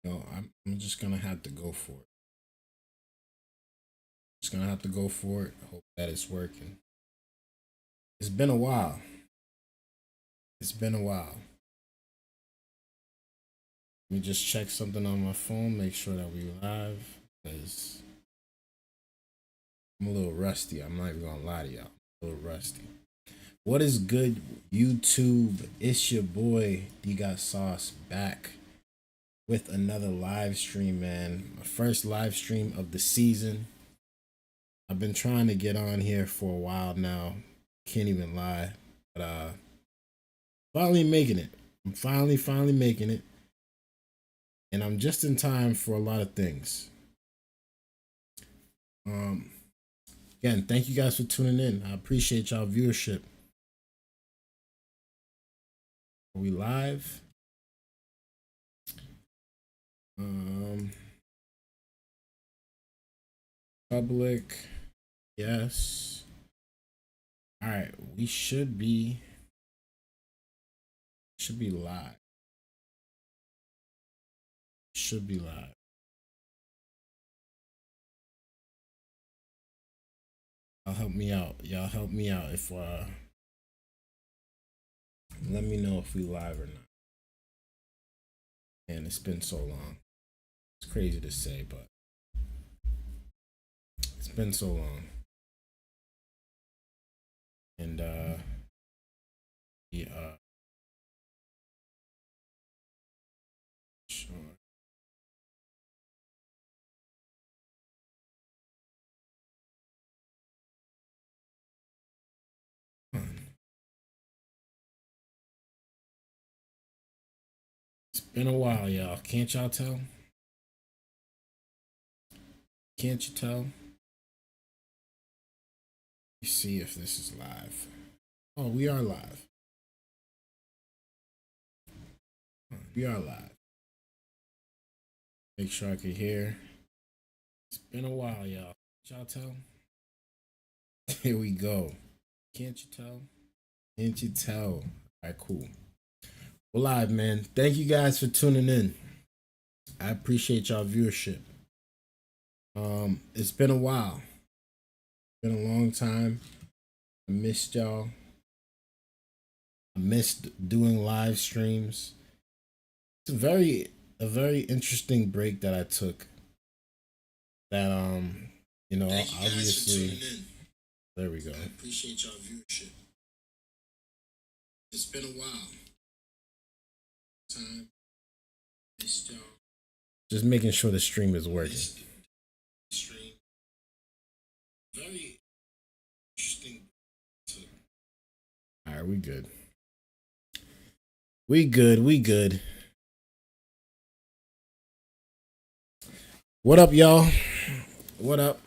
I'm just gonna have to go for it. Just gonna have to go for it. Hope that it's working. It's been a while. It's been a while. Let me just check something on my phone, make sure that we live. Cause I'm a little rusty. I'm not even gonna lie to y'all. I'm a little rusty. What is good, YouTube? It's your boy D Got Sauce back with another live stream, man. My first live stream of the season. I've been trying to get on here for a while now. Can't even lie. But finally making it. I'm finally making it. And I'm just in time for a lot of things. Um Again, thank you guys for tuning in. I appreciate y'all viewership. Are we live? Um Public. Yes. All right, we should be live. Should be live. Y'all help me out. Y'all help me out if let me know if we live or not. And it's been so long. It's crazy to say, but it's been so long. And yeah, sure. It's been a while, y'all. Can't y'all tell? Can't you tell? You see if this is live. Oh, we are live. We are live. Make sure I can hear. It's been a while, y'all. Can't y'all tell? Here we go. Can't you tell? Can't you tell? All right, cool. We're live, man. Thank you guys for tuning in. I appreciate y'all viewership. It's been a while. Been a long time. I missed y'all. I missed doing live streams. It's a very interesting break that I took. That obviously there we go. I appreciate y'all viewership. It's been a while. Time missed y'all. Just making sure the stream is working. Stream. Very interesting. All right, we good. We good. We good. What up, y'all? What up?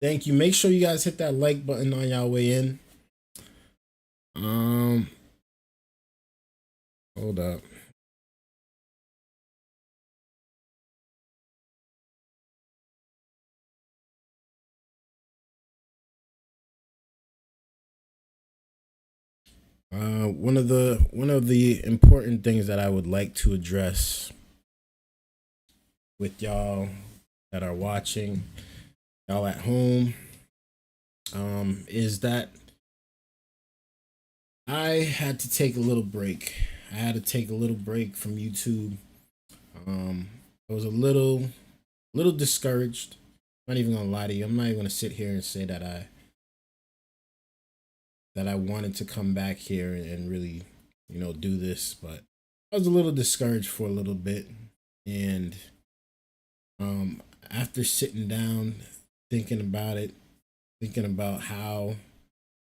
Thank you. Make sure you guys hit that like button on y'all way in. Hold up. One of the important things that I would like to address with y'all that are watching, y'all at home, is that I had to take a little break. I had to take a little break from YouTube. I was a little discouraged. I'm not even gonna lie to you. I'm not even gonna sit here and say that I wanted to come back here and really, do this, but I was a little discouraged for a little bit. And after sitting down, thinking about it, thinking about how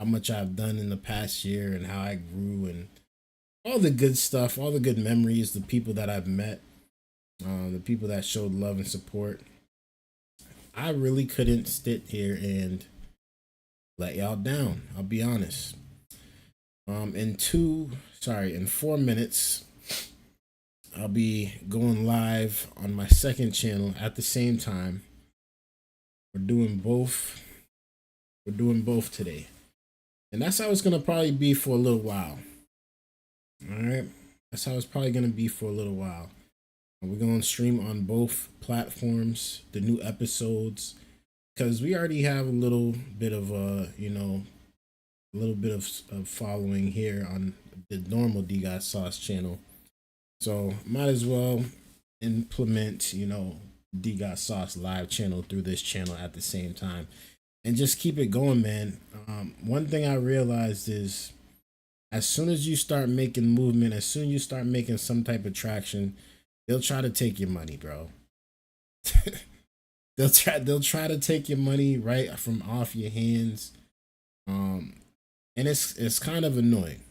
much I've done in the past year and how I grew and all the good stuff, all the good memories, the people that I've met, the people that showed love and support. I really couldn't sit here and let y'all down. I'll be honest. In 4 minutes, I'll be going live on my second channel at the same time. We're doing both. We're doing both today. And that's how it's gonna probably be for a little while. All right. That's how it's probably gonna be for a little while. We're going to stream on both platforms, the new episodes, because we already have a little bit of a little bit of following here on the normal D Got Sauce channel. So might as well implement, D Got Sauce live channel through this channel at the same time and just keep it going, man. One thing I realized is as soon as you start making movement, as soon as you start making some type of traction, they'll try to take your money, bro. they'll try to take your money right from off your hands. And it's kind of annoying.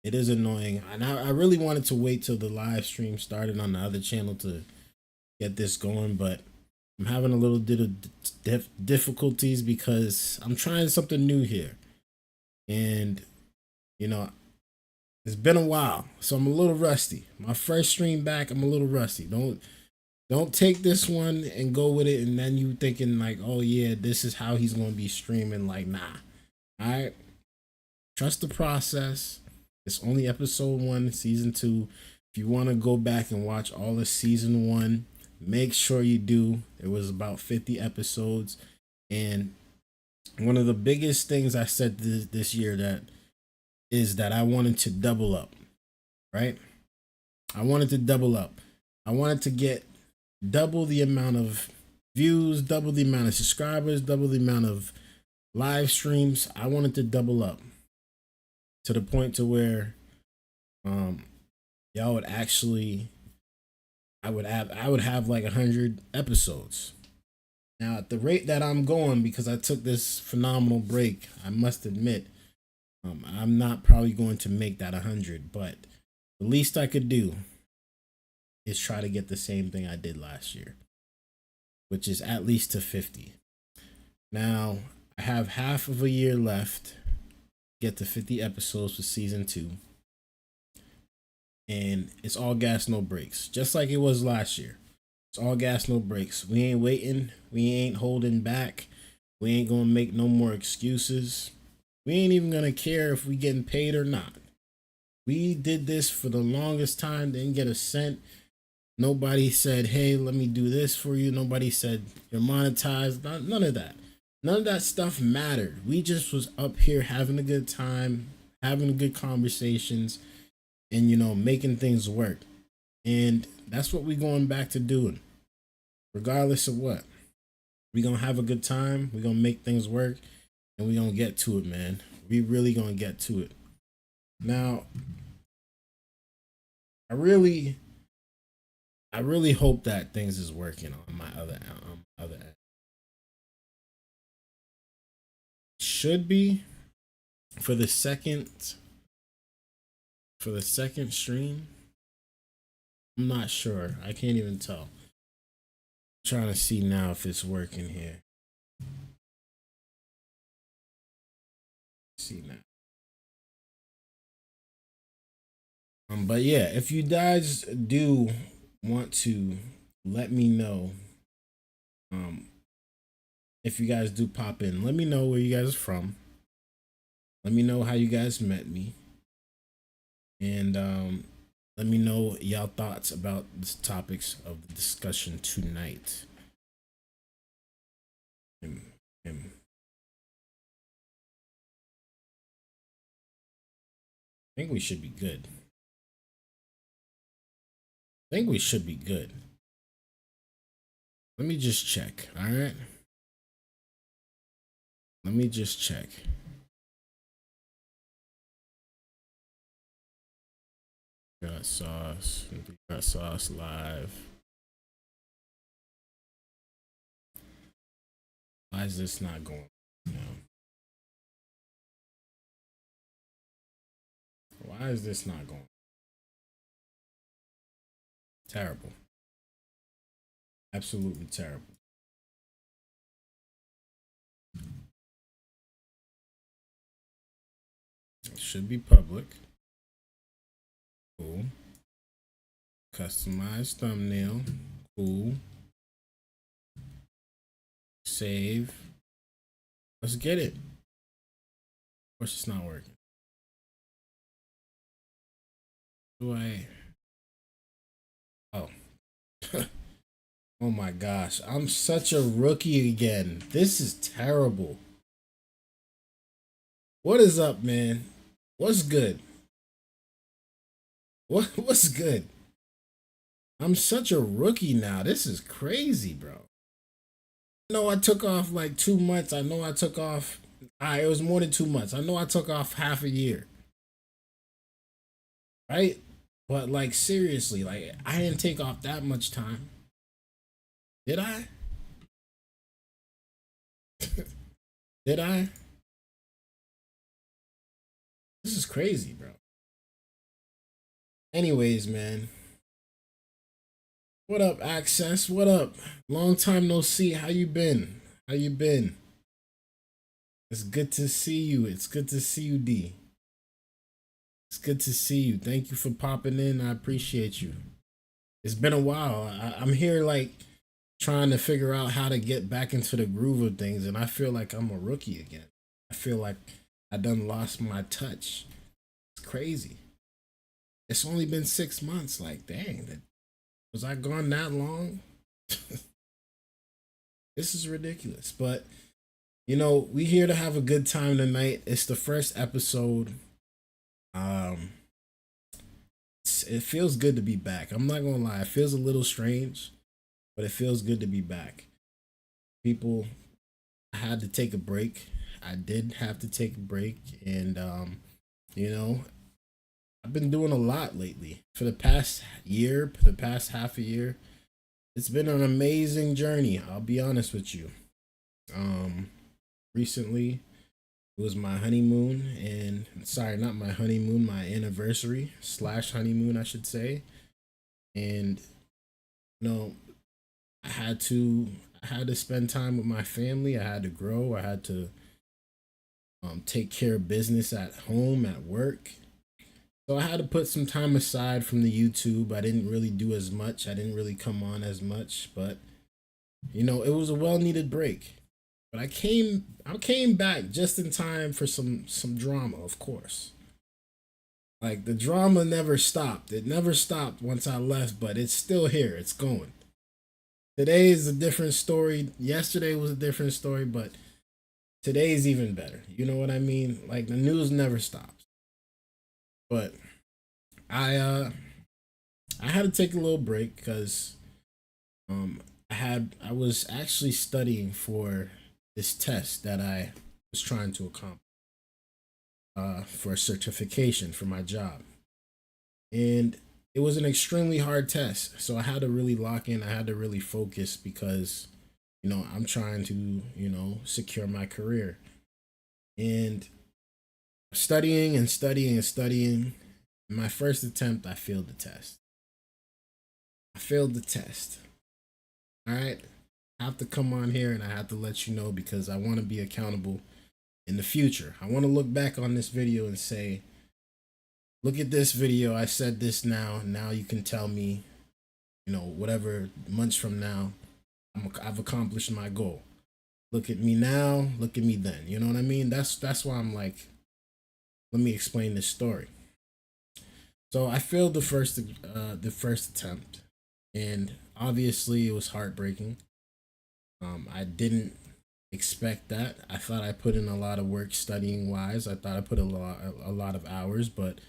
It is annoying. And I really wanted to wait till the live stream started on the other channel to get this going, but I'm having a little bit of difficulties because I'm trying something new here. And it's been a while, so I'm a little rusty. My first stream back, I'm a little rusty. Don't take this one and go with it, and then you thinking like, oh yeah, this is how he's gonna be streaming. Like, nah. All right, trust the process. It's only episode 1, season 2. If you want to go back and watch all of season 1, make sure you do. It was about 50 episodes, and one of the biggest things I said this year that I wanted to double up, right? I wanted to double up. I wanted to get double the amount of views, double the amount of subscribers, double the amount of live streams. I wanted to double up to the point to where y'all would actually I would have like 100 episodes. Now at the rate that I'm going, because I took this phenomenal break, I must admit I'm not probably going to make that 100, but the least I could do is try to get the same thing I did last year, which is at least to 50. Now, I have half of a year left, get to 50 episodes for season 2. And it's all gas, no brakes, just like it was last year. It's all gas, no brakes. We ain't waiting. We ain't holding back. We ain't gonna make no more excuses. We ain't even gonna care if we getting paid or not. We did this for the longest time, didn't get a cent. Nobody said, hey, let me do this for you. Nobody said you're monetized. None of that. None of that stuff mattered. We just was up here having a good time, having good conversations, and making things work. And that's what we're going back to doing. Regardless of what. We're gonna have a good time, we're gonna make things work, and we're gonna get to it, man. We really gonna get to it. Now, I really hope that things is working on my other end. Should be for the second stream. I'm not sure. I can't even tell. I'm trying to see now if it's working here. See now. But yeah, if you guys do want to let me know, if you guys do pop in, let me know where you guys are from. Let me know how you guys met me, and let me know y'all thoughts about the topics of the discussion tonight. I think we should be good. Let me just check. All right. Let me just check. Got sauce. Got sauce live. Why is this not going? No. Why is this not going? Terrible. Absolutely terrible. It should be public. Cool. Customize thumbnail. Cool. Save. Let's get it. Of course, it's not working. Do I? Oh, Oh my gosh, I'm such a rookie again. This is terrible. What is up, man? What's good? What's good? I'm such a rookie now. This is crazy, bro. I know I took off like 2 months. I know I took off. It was more than 2 months. I know I took off half a year, right? But like seriously, like I didn't take off that much time. Did I? Did I? This is crazy, bro. Anyways, man. What up, Access? What up? Long time no see. How you been? How you been? It's good to see you. It's good to see you, D. It's good to see you. Thank you for popping in. I appreciate you. It's been a while. I'm here like trying to figure out how to get back into the groove of things, and I feel like I'm a rookie again. I feel like I done lost my touch. It's crazy. It's only been 6 months. Like, dang, was I gone that long? This is ridiculous. But we here to have a good time tonight. It's the first episode. Um, it feels good to be back. I'm not gonna lie. It feels a little strange, but it feels good to be back. People, I had to take a break. I did have to take a break, and you know, I've been doing a lot lately. For the past year, for the past half a year, it's been an amazing journey. I'll be honest with you. Recently it was my honeymoon, and sorry, not my honeymoon, my anniversary slash honeymoon, I should say. And you know, I had to I had to spend time with my family. I had to grow. I had to take care of business at home, at work. So I had to put some time aside from the YouTube. I didn't really do as much. I didn't really come on as much, but it was a well needed break. But I came back just in time for some drama, of course. Like the drama never stopped. It never stopped once I left, but it's still here. It's going. Today is a different story. Yesterday was a different story, but today's even better. You know what I mean? Like the news never stops. But I had to take a little break because I was actually studying for this test that I was trying to accomplish for a certification for my job. And it was an extremely hard test. So I had to really lock in. I had to really focus because, I'm trying to, secure my career. And studying and studying and studying. My first attempt, I failed the test. I failed the test. All right. I have to come on here and I have to let you know because I want to be accountable in the future. I want to look back on this video and say, look at this video. I said this now. Now you can tell me, whatever months from now, I've accomplished my goal. Look at me now. Look at me then. You know what I mean? That's why I'm like, let me explain this story. So I failed the first attempt, and obviously it was heartbreaking. I didn't expect that. I thought I put in a lot of work studying wise. I thought I put a lot of hours, but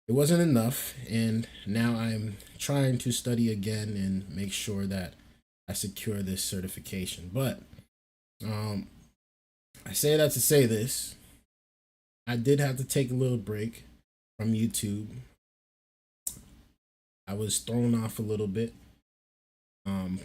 it wasn't enough. And now I'm trying to study again and make sure that I secure this certification. But I say that to say this. I did have to take a little break from YouTube. I was thrown off a little bit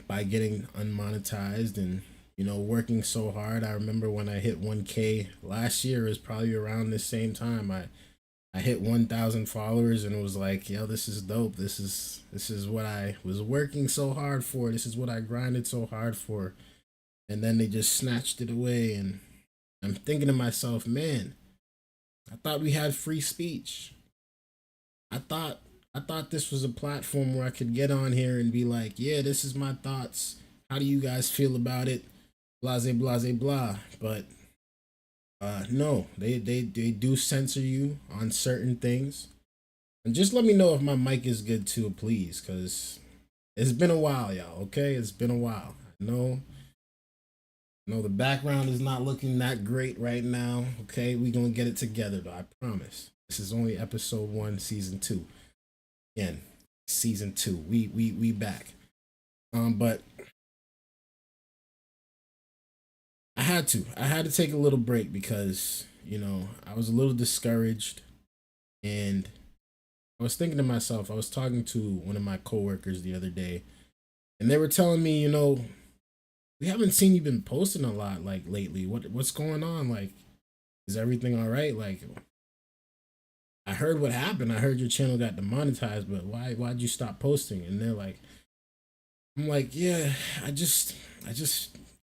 by getting unmonetized and working so hard. I remember when I hit 1K last year, is probably around the same time. I hit 1,000 followers and it was like, yo, this is dope. This is what I was working so hard for. This is what I grinded so hard for. And then they just snatched it away, and I'm thinking to myself, man, I thought we had free speech. I thought this was a platform where I could get on here and be like, yeah, this is my thoughts. How do you guys feel about it? Blase, blase, blah. But no, they do censor you on certain things. And just let me know if my mic is good too, please, because It's been a while, y'all. Okay, it's been a while. No, the background is not looking that great right now. Okay, we gonna get it together though. I promise. This is only episode 1, season 2. Again, season 2. We back. But I had to take a little break because I was a little discouraged, and I was thinking to myself. I was talking to one of my coworkers the other day, and they were telling me, we haven't seen you been posting a lot like lately. What's going on? Like, is everything all right? Like, I heard what happened. I heard your channel got demonetized, but why'd you stop posting? And they're like, I'm like, yeah, I just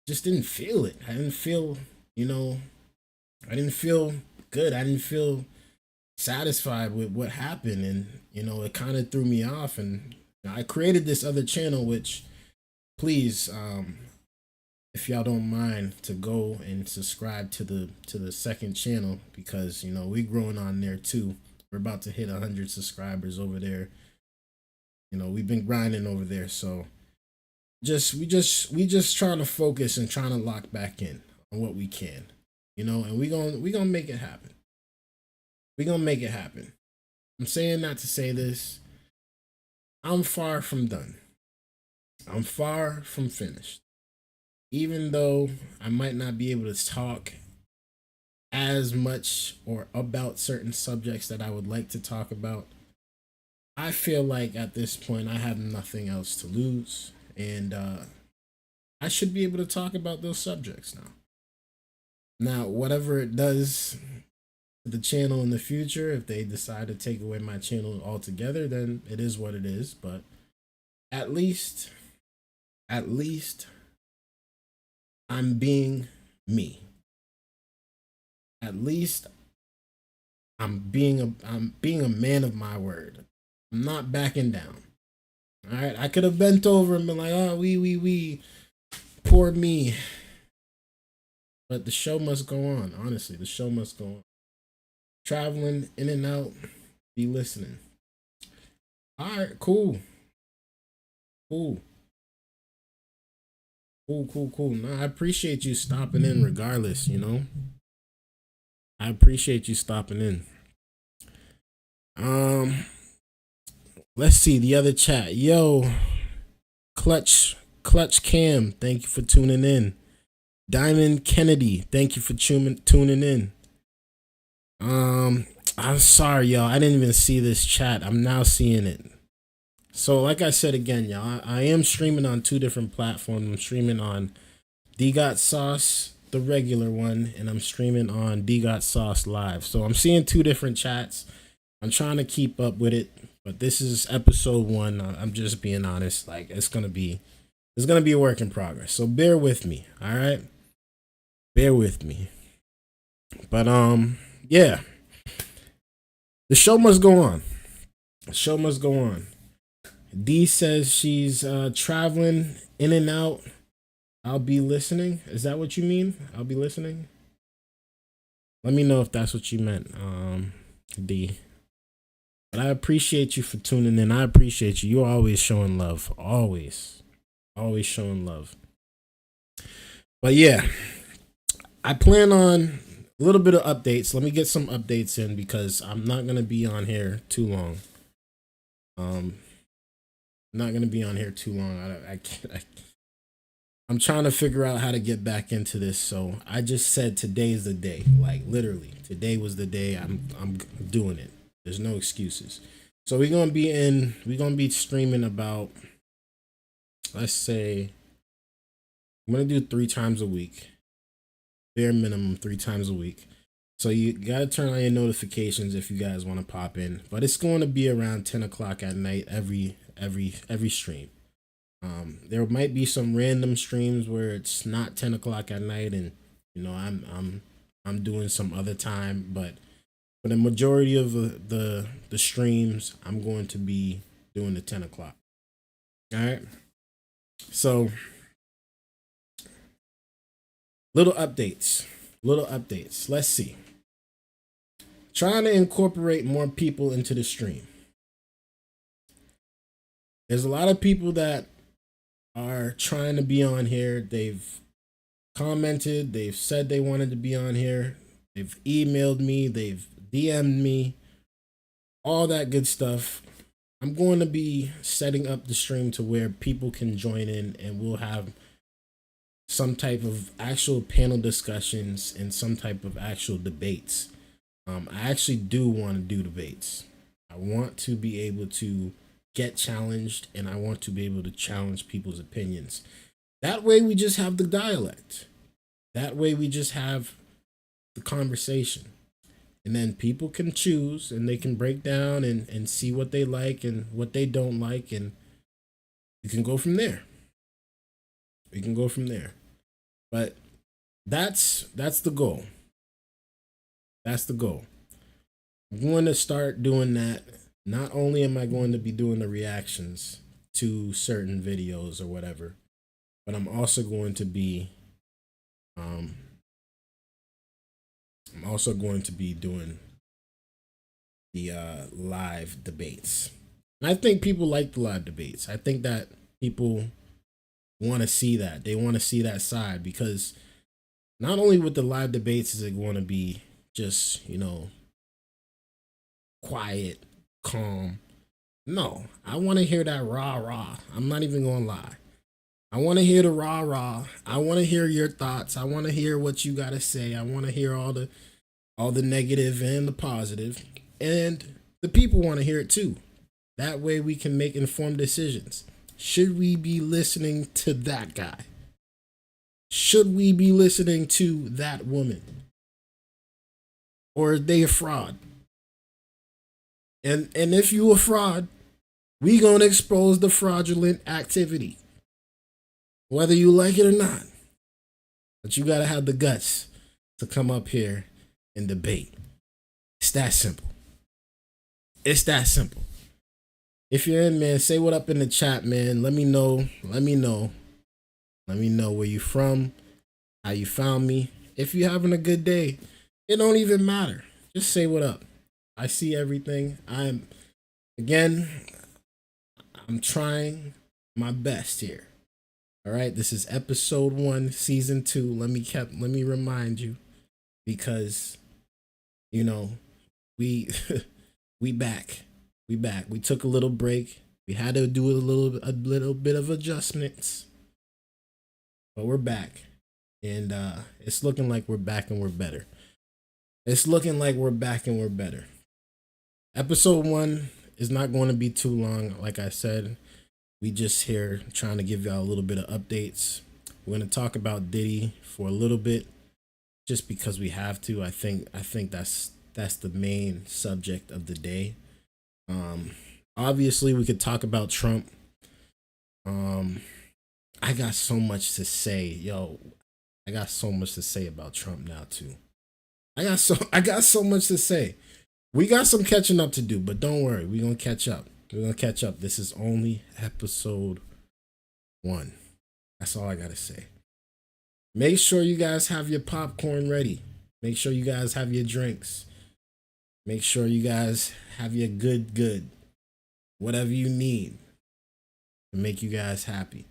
didn't feel it. I didn't feel, you know, I didn't feel good. I didn't feel satisfied with what happened, and it kind of threw me off. And I created this other channel, which please, if y'all don't mind, to go and subscribe to the second channel, because we're growing on there too. We're about to hit 100 subscribers over there. We've been grinding over there, so we just trying to focus and trying to lock back in on what we can, and we gonna make it happen. We gonna make it happen. I'm saying that to say this. I'm far from done. I'm far from finished. Even though I might not be able to talk as much or about certain subjects that I would like to talk about, I feel like at this point I have nothing else to lose, and I should be able to talk about those subjects now. Now, whatever it does to the channel in the future, if they decide to take away my channel altogether, then it is what it is. But at least, at least, I'm being me. At least I'm being a man of my word. I'm not backing down. All right, I could have bent over and been like, "Oh, we, poor me," but the show must go on. Honestly, the show must go on. Traveling in and out, be listening. All right, cool, cool, cool. No, I appreciate you stopping in, regardless. I appreciate you stopping in. Um, let's see the other chat. Yo, Clutch Cam, thank you for tuning in. Diamond Kennedy, thank you for tuning in. I'm sorry, y'all. I didn't even see this chat. I'm now seeing it. So, like I said again, y'all, I am streaming on 2 different platforms. I'm streaming on D Got Sauce, the regular one, and I'm streaming on D Got Sauce Live. So I'm seeing 2 different chats. I'm trying to keep up with it, but this is episode 1. I'm just being honest. Like, it's gonna be a work in progress. So bear with me, all right? Bear with me. But yeah, the show must go on. The show must go on. D says she's traveling in and out. I'll be listening. Is that what you mean? I'll be listening. Let me know if that's what you meant, D. But I appreciate you for tuning in. I appreciate you. You're always showing love. Always showing love. But yeah, I plan on a little bit of updates. Let me get some updates in, because I'm not gonna be on here too long. Not gonna be on here too long. I'm trying to figure out how to get back into this. So I just said today's the day. Like, literally, today was the day. I'm doing it. There's no excuses. So we're gonna be streaming about, let's say, I'm gonna do 3 times a week. Bare minimum 3 times a week. So you gotta turn on your notifications if you guys want to pop in. But it's going to be around 10 o'clock at night every stream. There might be some random streams where it's not 10 o'clock at night, and I'm doing some other time. But for the majority of the streams, I'm going to be doing the 10 o'clock. All right. So little updates. Let's see. Trying to incorporate more people into the stream. There's a lot of people that are trying to be on here. They've commented, they've said they wanted to be on here, they've emailed me, they've DM'd me, all that good stuff. I'm going to be setting up the stream to where people can join in and we'll have some type of actual panel discussions and some type of actual debates. I actually do want to do debates. I want to be able to get challenged and I want to be able to challenge people's opinions. That way we just have the dialect. That way we just have the conversation. And then people can choose and they can break down and see what they like and what they don't like. And you can go from there. We can go from there. But that's the goal. That's the goal. I'm going to start doing that. Not only am I going to be doing the reactions to certain videos or whatever, but I'm also going to be doing the live debates. And I think people like the live debates. I think that people want to see that. They want to see that side because not only with the live debates is it going to be just, quiet, calm. No, I want to hear that rah rah. I'm not even going to lie. I want to hear the rah rah. I want to hear your thoughts. I want to hear what you got to say. I want to hear all the negative and the positive. And the people want to hear it too. That way we can make informed decisions. Should we be listening to that guy? Should we be listening to that woman? Or are they a fraud? And if you a fraud, we gonna expose the fraudulent activity. Whether you like it or not. But you gotta have the guts to come up here and debate. It's that simple. It's that simple. If you're in, man, say what up in the chat, man. Let me know. Let me know where you from, how you found me. If you're having a good day, it don't even matter. Just say what up. I see everything. I'm trying my best here. All right, this is episode 1, season 2. Let me remind you, because we we back. We took a little break. We had to do a little bit of adjustments, but we're back, and it's looking like we're back and we're better. It's looking like we're back and we're better. Episode 1 is not going to be too long. Like I said, we just here trying to give y'all a little bit of updates. We're going to talk about Diddy for a little bit, just because we have to. I think that's the main subject of the day. Obviously we could talk about Trump. I got so much to say, yo. I got so much to say about Trump now too. I got so much to say. We got some catching up to do, but don't worry, we're gonna catch up. This is only episode 1. That's all I gotta say. Make sure you guys have your popcorn ready. Make sure you guys have your drinks. Make sure you guys have your good. Whatever you need to make you guys happy.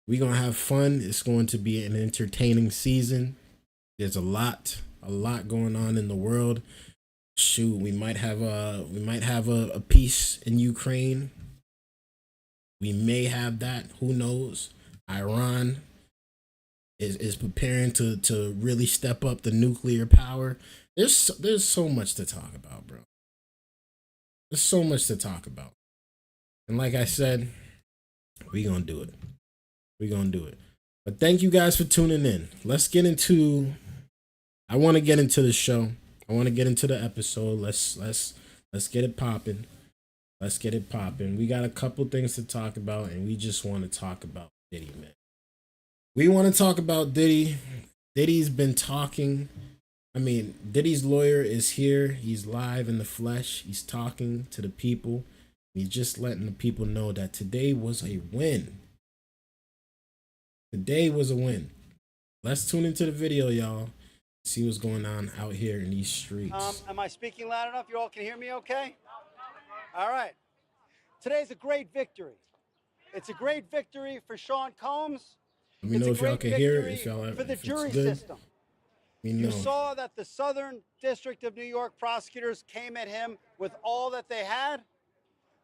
We're gonna have fun. It's going to be an entertaining season. There's a lot going on in the world. Shoot, we might have a peace in Ukraine. We may have that. Who knows? Iran is preparing to really step up the nuclear power. There's so much to talk about, bro. There's so much to talk about. And like I said, we gonna do it. But thank you guys for tuning in. I want to get into the show. I want to get into the episode. Let's get it popping. We got a couple things to talk about, and we just want to talk about Diddy, man. We want to talk about Diddy. Diddy's been talking. Diddy's lawyer is here. He's live in the flesh. He's talking to the people. He's just letting the people know that today was a win. Let's tune into the video, y'all. See what's going on out here in these streets. Am I speaking loud enough? You all can hear me okay? All right. Today's a great victory. It's a great victory for Sean Combs. Let me It's know a if y'all great can hear it. If victory y'all, for the if it's jury good, system. let me You know. saw that the Southern District of New York prosecutors came at him with all that they had.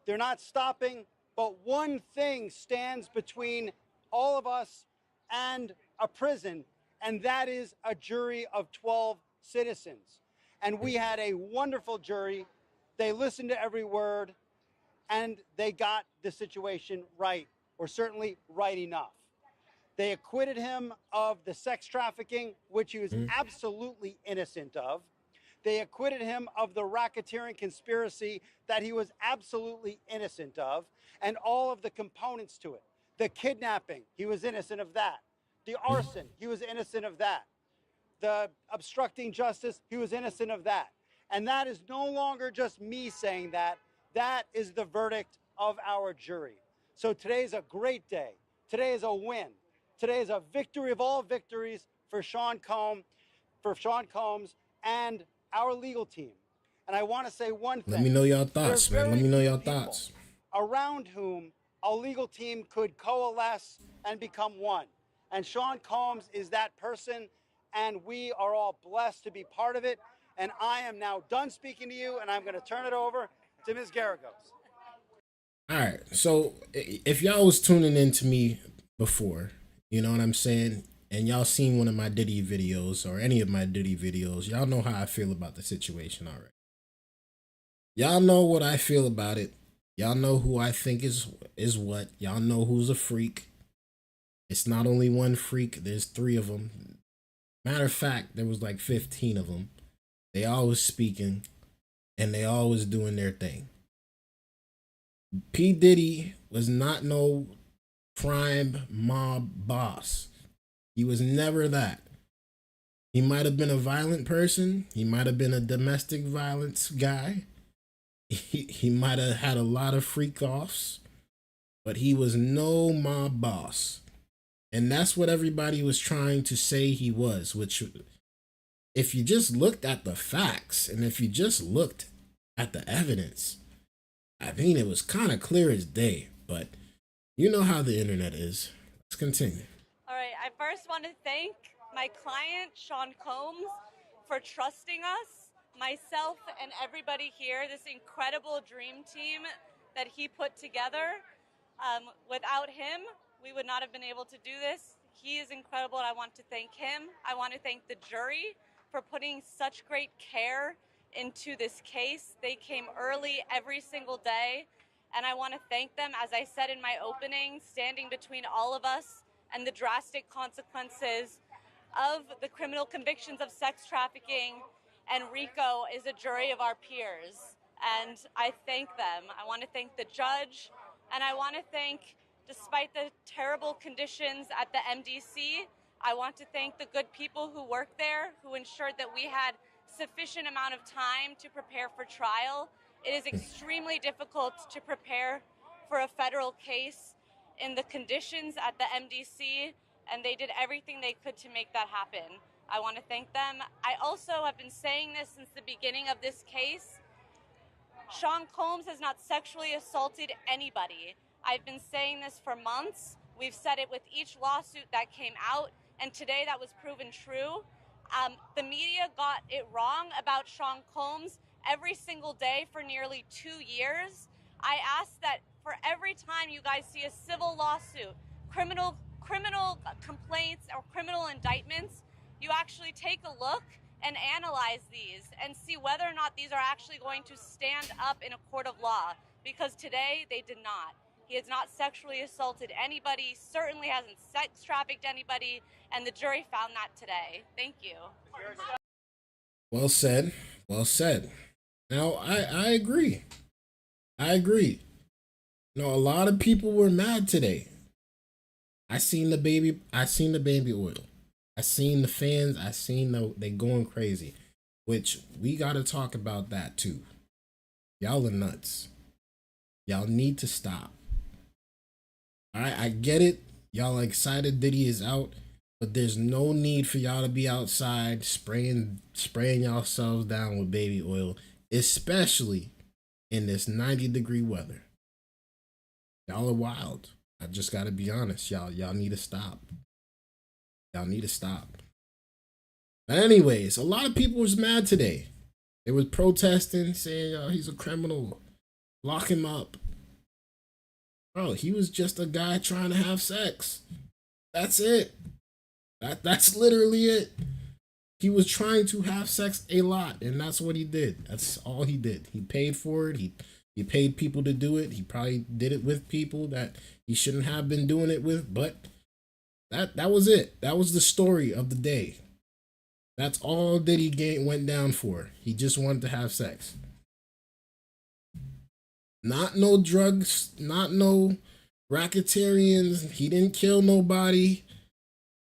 They're not stopping, but one thing stands between all of us and a prison, and that is a jury of 12 citizens. And we had a wonderful jury. They listened to every word, and they got the situation right, or certainly right enough. They acquitted him of the sex trafficking, which he was absolutely innocent of. They acquitted him of the racketeering conspiracy that he was absolutely innocent of, and all of the components to it. The kidnapping, he was innocent of that. The arson, he was innocent of that. The obstructing justice, he was innocent of that. And that is no longer just me saying that. That is the verdict of our jury. So today's a great day. Today is a win. Today is a victory of all victories for Sean Combs, and our legal team. And I want to say one Let thing. me know y'all There are thoughts, man. Let very me know few y'all people thoughts. around whom a legal team could coalesce and become one. And Sean Combs is that person, and we are all blessed to be part of it. And I am now done speaking to you, and I'm going to turn it over to Ms. Garagos. All right. So if y'all was tuning in to me before, you know what I'm saying, and y'all seen one of my Diddy videos or any of my Diddy videos, y'all know how I feel about the situation already. Y'all know what I feel about it. Y'all know who I think is what. Y'all know who's a freak. It's not only one freak. There's 3 of them. Matter of fact, there was like 15 of them. They all was speaking, and they all was doing their thing. P. Diddy was not no crime mob boss. He was never that. He might have been a violent person. He might have been a domestic violence guy. He might have had a lot of freak offs, but he was no mob boss. And that's what everybody was trying to say he was, which, if you just looked at the facts and if you just looked at the evidence, I mean, it was kind of clear as day, but you know how the internet is. Let's continue. All right, I first want to thank my client, Sean Combs, for trusting us, myself, and everybody here, this incredible dream team that he put together. Without him, we would not have been able to do this. He is incredible, and I want to thank him. I want to thank the jury for putting such great care into this case. They came early every single day, and I want to thank them, as I said in my opening, standing between all of us and the drastic consequences of the criminal convictions of sex trafficking. And RICO is a jury of our peers, and I thank them. I want to thank the judge, and I want to thank, despite the terrible conditions at the MDC, I want to thank the good people who worked there, who ensured that we had sufficient amount of time to prepare for trial. It is extremely difficult to prepare for a federal case in the conditions at the MDC, and they did everything they could to make that happen. I want to thank them. I also have been saying this since the beginning of this case. Sean Combs has not sexually assaulted anybody. I've been saying this for months. We've said it with each lawsuit that came out, and today that was proven true. The media got it wrong about Sean Combs every single day for nearly 2 years. I ask that for every time you guys see a civil lawsuit, criminal complaints or criminal indictments, you actually take a look and analyze these and see whether or not these are actually going to stand up in a court of law, because today they did not. He has not sexually assaulted anybody, certainly hasn't sex trafficked anybody, and the jury found that today. Thank you. Well said. Well said. Now, I agree. I agree. You know, a lot of people were mad today. I seen the baby oil. I seen the fans. I seen they going crazy, which we got to talk about that too. Y'all are nuts. Y'all need to stop. All right, I get it. Y'all are excited Diddy is out, but there's no need for y'all to be outside spraying yourselves down with baby oil, especially in this 90-degree weather. Y'all are wild. I just gotta be honest. Y'all need to stop. Y'all need to stop. But anyways, a lot of people was mad today. They was protesting, saying, "Oh, he's a criminal. Lock him up." Bro, he was just a guy trying to have sex. That's it. That's literally it. He was trying to have sex a lot, and that's what he did. That's all he did. He paid for it. He paid people to do it. He probably did it with people that he shouldn't have been doing it with, but that was it. That was the story of the day. That's all Diddy went down for. He just wanted to have sex. Not no drugs, not no racketeerians. He didn't kill nobody.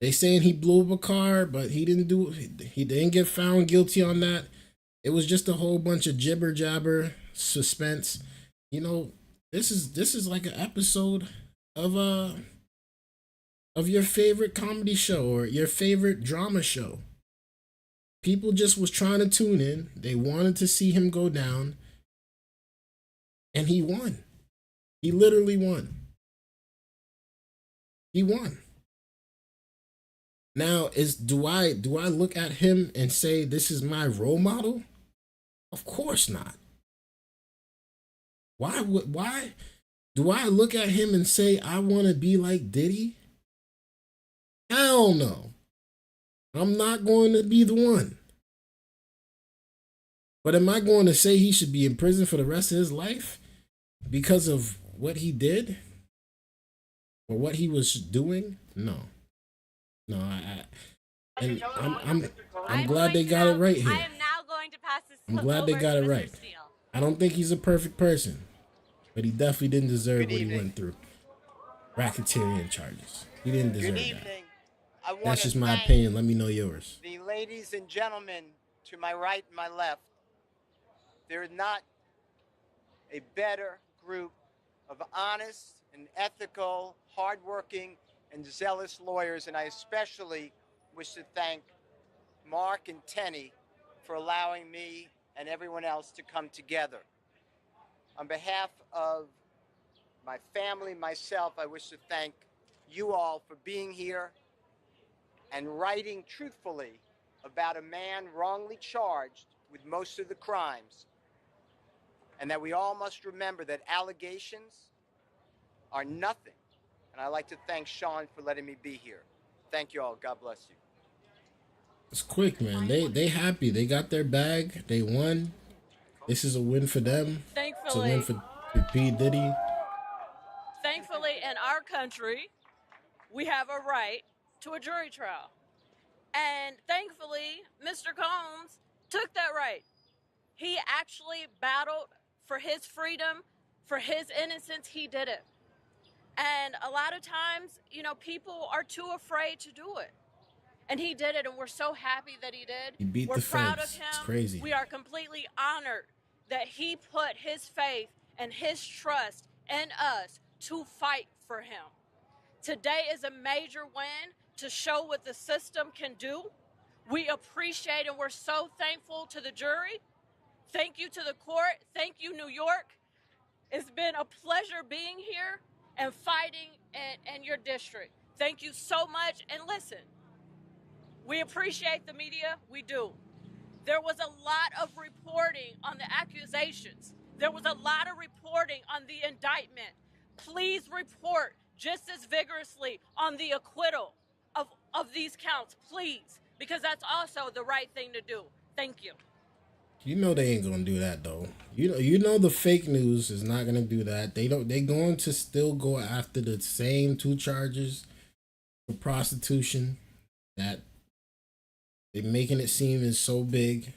They saying he blew up a car, but he didn't do. He didn't get found guilty on that. It was just a whole bunch of jibber jabber, suspense. You know, this is like an episode of your favorite comedy show or your favorite drama show. People just was trying to tune in. They wanted to see him go down, and he won. He literally won. He won. Now, do I look at him and say this is my role model? Of course not. Why do I look at him and say I want to be like Diddy? Hell no. I'm not going to be the one. But am I going to say he should be in prison for the rest of his life because of what he did or what he was doing? No. No, I'm glad they got it right here. I am now going to pass this. I'm glad they got it right. I don't think he's a perfect person, but he definitely didn't deserve what he went through. Racketeering charges. He didn't deserve that. That's just my opinion. Let me know yours. The ladies and gentlemen to my right and my left, there is not a better group of honest and ethical, hardworking, and zealous lawyers, and I especially wish to thank Mark and Tenny for allowing me and everyone else to come together. On behalf of my family, myself, I wish to thank you all for being here and writing truthfully about a man wrongly charged with most of the crimes, and that we all must remember that allegations are nothing. And I'd like to thank Sean for letting me be here. Thank you all. God bless you. It's quick, man. They happy. They got their bag. They won. This is a win for them. It's a win for P. Diddy. Thankfully, in our country, we have a right to a jury trial. And thankfully, Mr. Combs took that right. He actually battled for his freedom, for his innocence. He did it. And a lot of times, you know, people are too afraid to do it. And he did it, and we're so happy that he did. He beat the proud feds. of him. It's crazy. We are completely honored that he put his faith and his trust in us to fight for him. Today is a major win to show what the system can do. We appreciate and we're so thankful to the jury. Thank you to the court. Thank you, New York. It's been a pleasure being here and fighting in your district. Thank you so much. And listen, we appreciate the media. We do. There was a lot of reporting on the accusations. There was a lot of reporting on the indictment. Please report just as vigorously on the acquittal of these counts, please, because that's also the right thing to do. Thank you. You know they ain't gonna do that though. You know the fake news is not gonna do that. They going to still go after the same 2 charges for prostitution that they're making it seem is so big.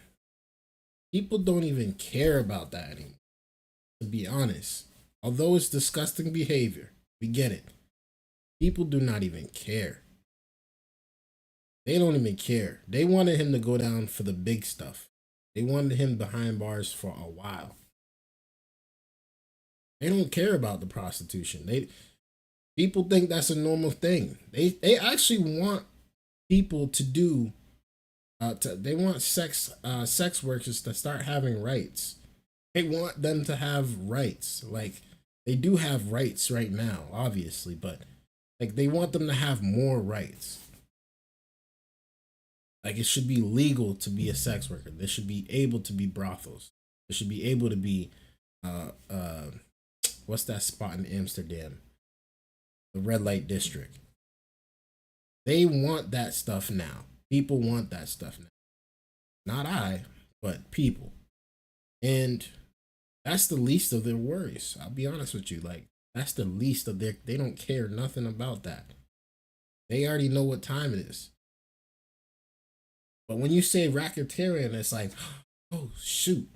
People don't even care about that anymore. To be honest, although it's disgusting behavior, we get it. People do not even care. They don't even care. They wanted him to go down for the big stuff. They wanted him behind bars for a while. They don't care about the prostitution. People think that's a normal thing. They actually want people to do. They want sex workers to start having rights. They want them to have rights. Like They do have rights right now, obviously, but like they want them to have more rights. Like it should be legal to be a sex worker. There should be able to be brothels. There should be able to be uh uh what's that spot in Amsterdam? The red light district. They want that stuff now. People want that stuff now. Not I, but people. And that's the least of their worries. I'll be honest with you. Like, that's the least of their, they don't care nothing about that. They already know what time it is. But when you say racketeering, it's like, oh shoot.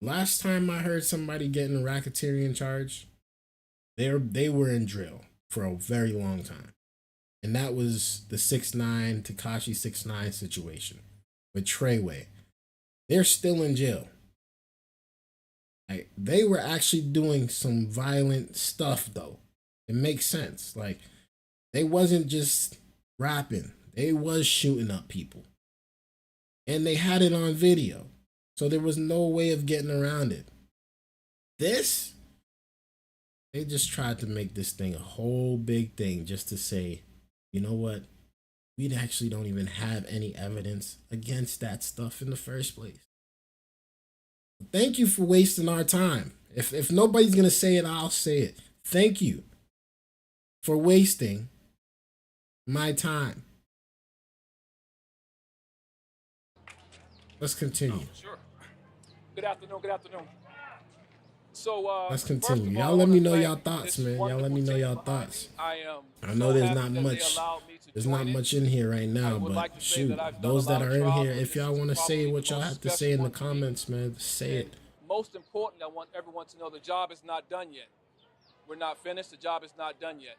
Last time I heard somebody getting a racketeering charge, they were in jail for a very long time. And that was the 6ix9ine Tekashi 6ix9ine situation with Treyway. They're still in jail. Like, they were actually doing some violent stuff though. It makes sense. Like, they wasn't just rapping. They was shooting up people. And they had it on video. So there was no way of getting around it. This, they just tried to make this thing a whole big thing just to say, you know what? We actually don't even have any evidence against that stuff in the first place. Thank you for wasting our time. If nobody's gonna say it, I'll say it. Thank you for wasting my time. Let's continue. Sure. Good afternoon. Good afternoon. So Let's first continue. of all, Y'all I let wanna me know thank y'all thoughts, this man. Y'all let wonderful me know team y'all behind thoughts. me. I am I know so there's happy not that they much. allowed me to There's join not in. much in here right I now, would but like to say shoot, that I've done those a that lot of are in here, traveling. if This y'all is want to say probably what the y'all most have to say special in the one for me. comments, man, say And it. most important, I want everyone to know the job is not done yet. We're not finished. The job is not done yet.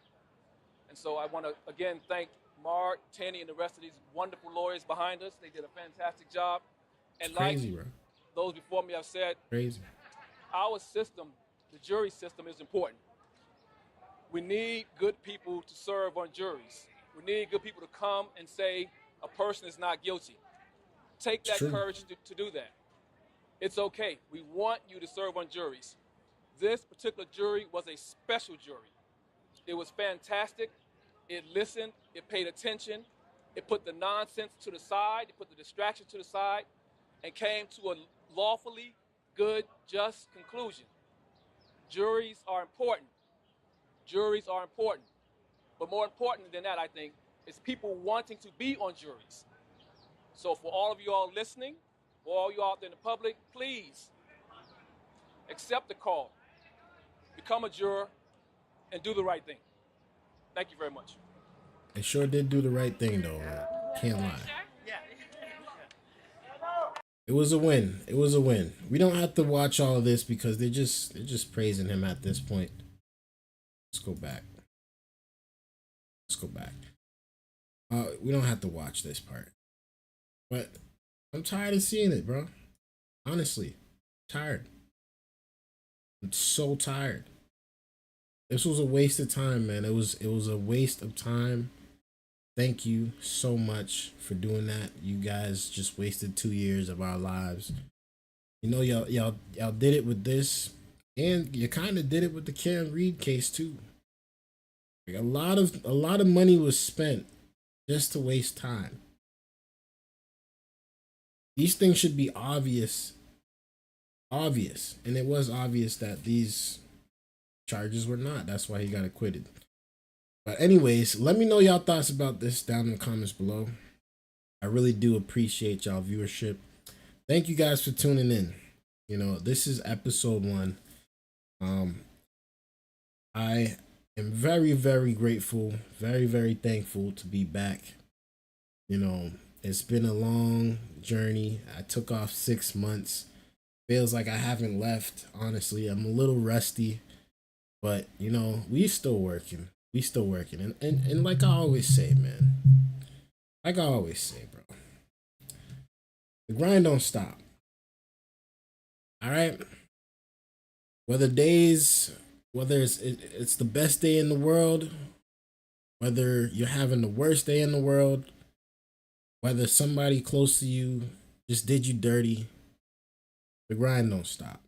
And so I want to again thank Mark, Tenny, and the rest of these wonderful lawyers behind us. They did a fantastic job. It's And like crazy, bro. those before me have said, Crazy. our system, the jury system, is important. We need good people to serve on juries. We need good people to come and say a person is not guilty. Take It's that true. courage to do that. It's okay. We want you to serve on juries. This particular jury was a special jury. It was fantastic. It listened. It paid attention. It put the nonsense to the side. It put the distraction to the side and came to a lawfully good, just conclusion. Juries are important. Juries are important. But more important than that, I think, is people wanting to be on juries. So for all of you all listening, for all you out there in the public, please accept the call, become a juror, and do the right thing. Thank you very much. They sure did do the right thing, though. Man. Can't lie. It was a win. It was a win. We don't have to watch all of this because they're just praising him at this point. Let's go back. Let's go back. We don't have to watch this part. But I'm tired of seeing it, bro. Honestly, tired. I'm so tired. This was a waste of time, man. It was a waste of time. Thank you so much for doing that. You guys just wasted 2 years of our lives. You know, y'all did it with this, and you kind of did it with the Karen Reed case too. Like a lot of money was spent just to waste time. These things should be obvious, and it was obvious that these charges were not. That's why he got acquitted. But anyways, let me know y'all thoughts about this down in the comments below. I really do appreciate y'all viewership. Thank you guys for tuning in. You know, this is episode 1. I am very, very grateful, very, very thankful to be back. You know, it's been a long journey. I took off 6 months. Feels like I haven't left, honestly. I'm a little rusty, but you know, we still working. And like I always say, man. Like I always say, bro. The grind don't stop. All right? Whether it's the best day in the world, whether you're having the worst day in the world, whether somebody close to you just did you dirty, the grind don't stop.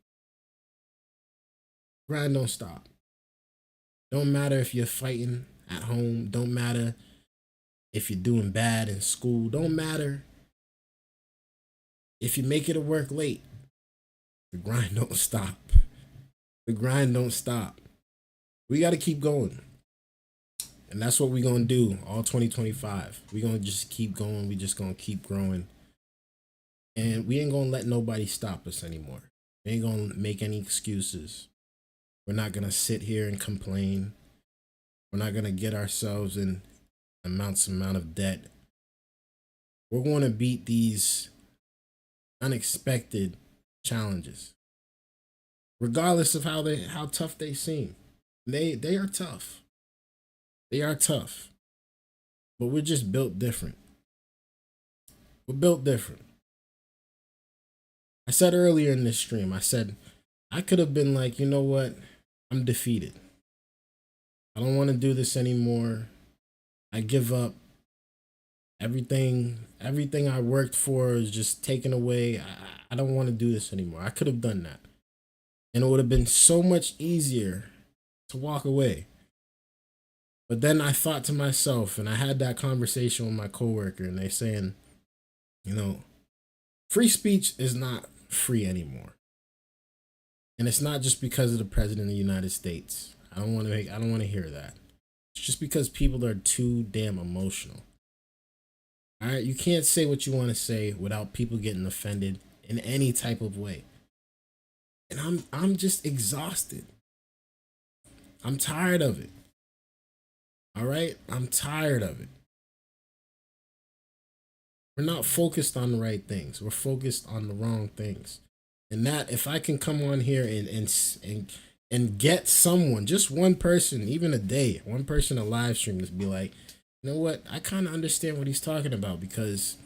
Grind don't stop. Don't matter if you're fighting at home. Don't matter if you're doing bad in school. Don't matter if you make it to work late. The grind don't stop. The grind don't stop. We got to keep going. And that's what we're going to do all 2025. We're going to just keep going. We just going to keep growing. And we ain't going to let nobody stop us anymore. We ain't going to make any excuses. We're not going to sit here and complain. We're not going to get ourselves in amount of debt. We're going to beat these unexpected challenges, regardless of how tough they seem. They are tough. They are tough. But we're just built different. We're built different. I said earlier in this stream, I said I could have been like, you know what? I'm defeated. I don't want to do this anymore. I give up. Everything I worked for is just taken away. I don't want to do this anymore. I could have done that. And it would have been so much easier to walk away. But then I thought to myself, and I had that conversation with my coworker, and they saying, you know, free speech is not free anymore. And it's not just because of the president of the United States. I don't want to hear that. It's just because people are too damn emotional. All right, you can't say what you want to say without people getting offended in any type of way. And I'm just exhausted. I'm tired of it. All right, I'm tired of it. We're not focused on the right things. We're focused on the wrong things. And that, if I can come on here and get someone, just one person, even a day, one person a live stream, to be like, you know what? I kind of understand what he's talking about, because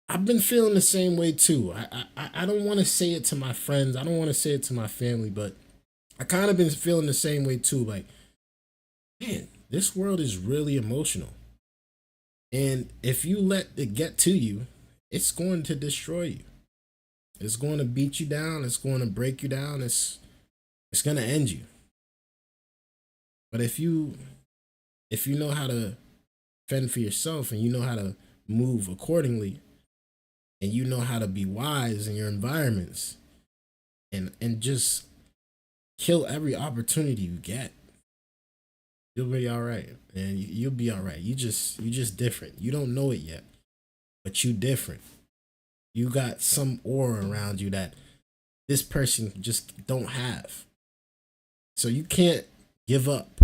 I've been feeling the same way too. I don't want to say it to my friends. I don't want to say it to my family, but I kind of been feeling the same way too. Like, man, this world is really emotional. And if you let it get to you, it's going to destroy you. It's going to beat you down. It's going to break you down. It's going to end you. But if you know how to fend for yourself, and you know how to move accordingly, and you know how to be wise in your environments, and just kill every opportunity you get, you'll be all right. And you'll be all right. You just different. You don't know it yet, but you different. You got some aura around you that this person just don't have. So you can't give up.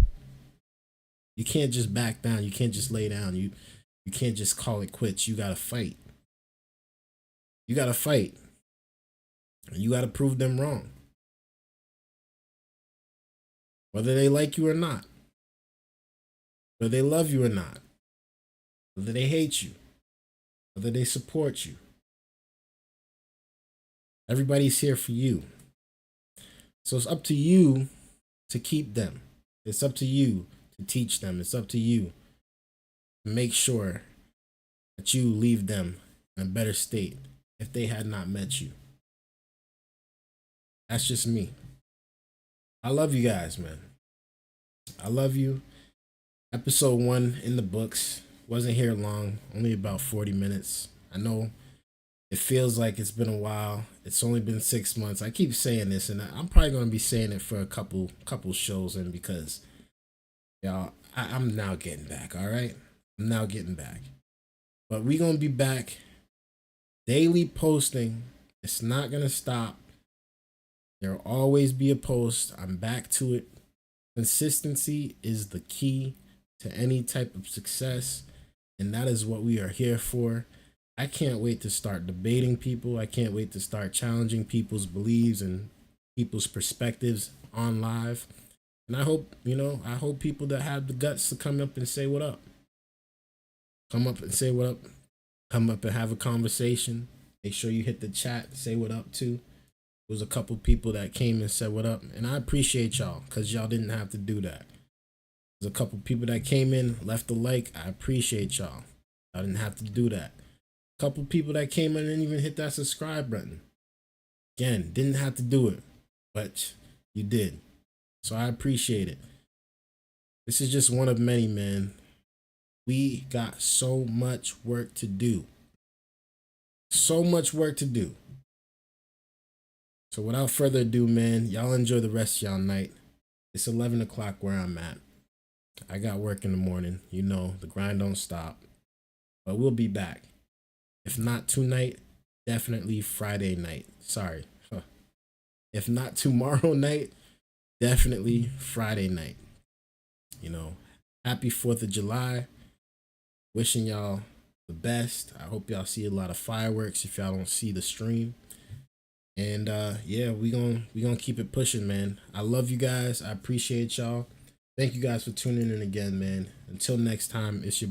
You can't just back down. You can't just lay down. You can't just call it quits. You gotta fight. You gotta fight. And you gotta prove them wrong. Whether they like you or not. Whether they love you or not. Whether they hate you. Whether they support you. Everybody's here for you. So it's up to you to keep them. It's up to you to teach them. It's up to you to make sure that you leave them in a better state if they had not met you. That's just me. I love you guys, man. I love you. Episode 1 in the books. Wasn't here long, only about 40 minutes. I know it feels like it's been a while. It's only been 6 months. I keep saying this, and I'm probably going to be saying it for a couple shows in, because y'all, I'm now getting back, all right? I'm now getting back. But we going to be back daily posting. It's not going to stop. There'll always be a post. I'm back to it. Consistency is the key to any type of success, and that is what we are here for. I can't wait to start debating people. I can't wait to start challenging people's beliefs and people's perspectives on live. And I hope people that have the guts to come up and say what up. Come up and say what up. Come up and have a conversation. Make sure you hit the chat, say what up too. There was a couple people that came and said what up, and I appreciate y'all, because y'all didn't have to do that. There's a couple people that came in, left a like. I appreciate y'all. Y'all didn't have to do that. Couple people that came in and even hit that subscribe button. Again, didn't have to do it, but you did. So I appreciate it. This is just one of many, man. We got so much work to do. So much work to do. So without further ado, man, y'all enjoy the rest of y'all night. It's 11 o'clock where I'm at. I got work in the morning. You know, the grind don't stop. But we'll be back. If not tonight, definitely Friday night. Sorry. If not tomorrow night, definitely Friday night. You know, happy 4th of July. Wishing y'all the best. I hope y'all see a lot of fireworks if y'all don't see the stream. And yeah, we gonna keep it pushing, man. I love you guys. I appreciate y'all. Thank you guys for tuning in again, man. Until next time, it's your boy